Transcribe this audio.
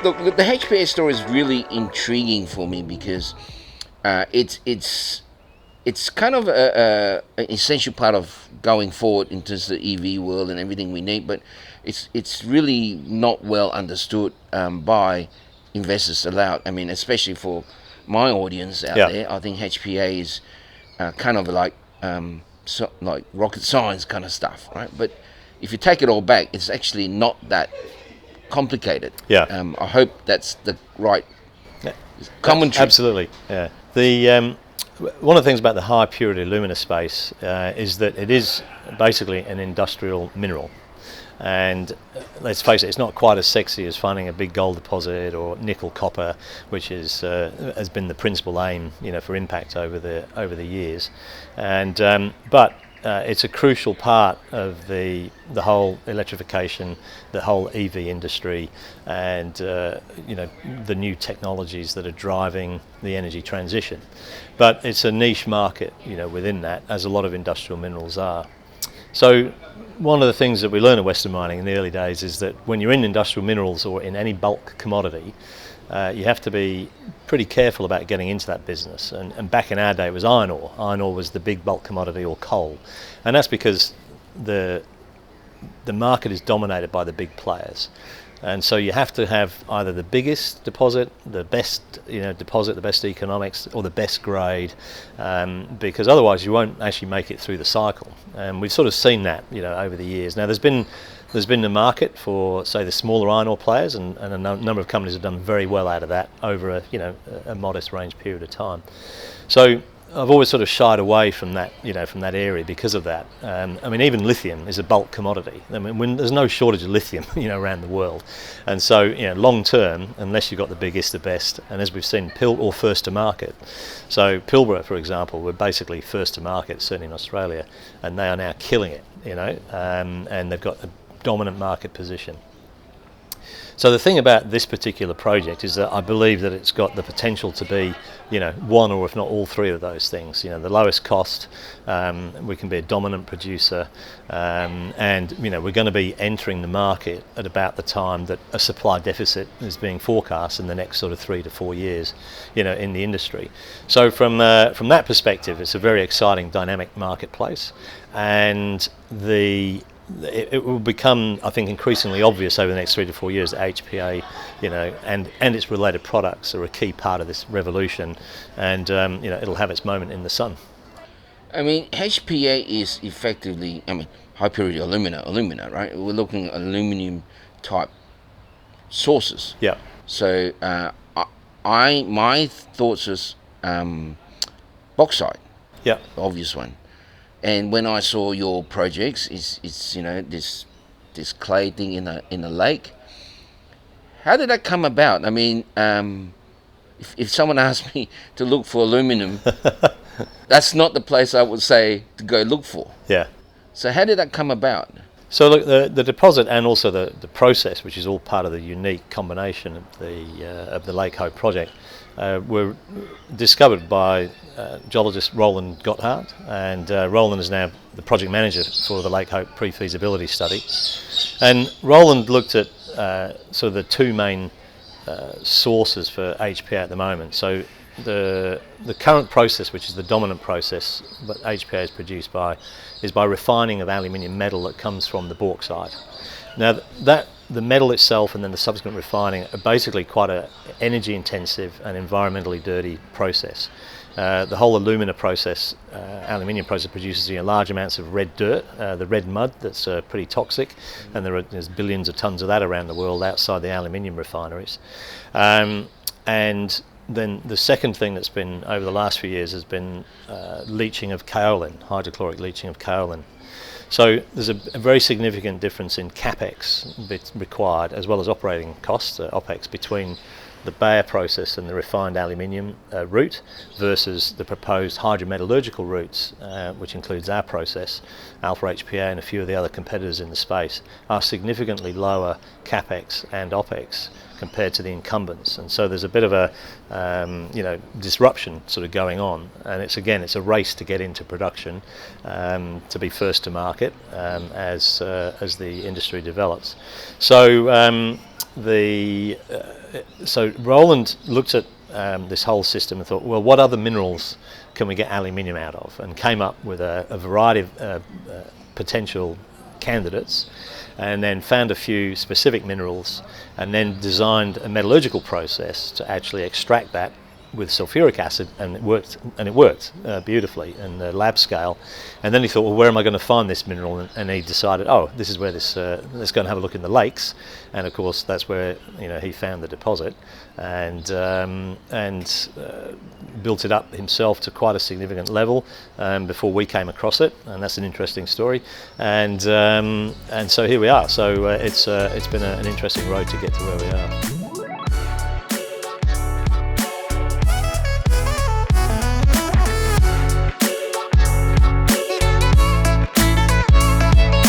Look, the HPA story is really intriguing for me because it's kind of an essential part of going forward into the EV world and everything we need, but it's really not well understood by investors allowed. I mean, especially for my audience out there, I think HPA is kind of like like rocket science kind of stuff, right? But if you take it all back, it's actually not that complicated. I hope that's the right commentary. Absolutely. Yeah. The one of the things about the high purity alumina space is that it is basically an industrial mineral. And let's face it, it's not quite as sexy as finding a big gold deposit or nickel copper, which is has been the principal aim, for impact over the years. And but it's a crucial part of the whole electrification, the whole EV industry, and the new technologies that are driving the energy transition. But it's a niche market, within that, as a lot of industrial minerals are. So one of the things that we learn at Western Mining in the early days is that when you're in industrial minerals or in any bulk commodity, you have to be pretty careful about getting into that business. And back in our day, it was iron ore. Iron ore was the big bulk commodity, or coal. And that's because the market is dominated by the big players. And so you have to have either the biggest deposit, the best deposit, the best economics, or the best grade, because otherwise you won't actually make it through the cycle. And we've sort of seen that, over the years. Now there's been the market for, say, the smaller iron ore players, and a number of companies have done very well out of that over a modest range period of time. So I've always sort of shied away from that, from that area because of that. I mean, even lithium is a bulk commodity. I mean, there's no shortage of lithium, around the world. And so, long term, unless you've got the biggest, the best, and as we've seen, or first to market. So Pilbara, for example, were basically first to market, certainly in Australia, and they are now killing it, and they've got a dominant market position. So the thing about this particular project is that I believe that it's got the potential to be, one or if not all three of those things. The lowest cost, we can be a dominant producer, and we're going to be entering the market at about the time that a supply deficit is being forecast in the next sort of 3 to 4 years, in the industry. So from that perspective, it's a very exciting, dynamic marketplace, and it will become, I think, increasingly obvious over the next 3 to 4 years that HPA, and its related products are a key part of this revolution, and it'll have its moment in the sun. I mean, HPA is effectively, high purity alumina, right? We're looking at aluminium type sources. Yeah. So my thoughts is bauxite. Yeah. The obvious one. And when I saw your projects, it's this clay thing in a lake. How did that come about? I mean, if someone asked me to look for aluminum, that's not the place I would say to go look for. Yeah. So how did that come about? So look, the deposit and also the process, which is all part of the unique combination of the Lake Hope project, were discovered by geologist Roland Gotthard, and Roland is now the project manager for the Lake Hope pre-feasibility study. And Roland looked at sort of the two main sources for HPA at the moment. So the current process, which is the dominant process that HPA is produced by, is by refining of aluminium metal that comes from the bauxite. Now the metal itself and then the subsequent refining are basically quite an energy intensive and environmentally dirty process. The whole alumina process, aluminium process, produces large amounts of red dirt, the red mud that's pretty toxic, and there's billions of tons of that around the world outside the aluminium refineries. And then the second thing that's been over the last few years has been leaching of kaolin, hydrochloric leaching of kaolin. So there's a very significant difference in capex required, as well as operating costs, OPEX, between the Bayer process and the refined aluminium route versus the proposed hydrometallurgical routes, which includes our process, Alpha HPA and a few of the other competitors in the space, are significantly lower capex and OPEX compared to the incumbents. And so there's a bit of a disruption sort of going on, and it's a race to get into production, to be first to market as the industry develops. So so Roland looked at this whole system and thought, well, what other minerals can we get aluminium out of? And came up with a variety of potential candidates, and then found a few specific minerals, and then designed a metallurgical process to actually extract that with sulfuric acid, and it worked beautifully in the lab scale. And then he thought, well, where am I going to find this mineral? And he decided, oh, this is where let's go and have a look in the lakes. And of course that's where he found the deposit, and built it up himself to quite a significant level before we came across it. And that's an interesting story. And so here we are. So it's been an interesting road to get to where we are.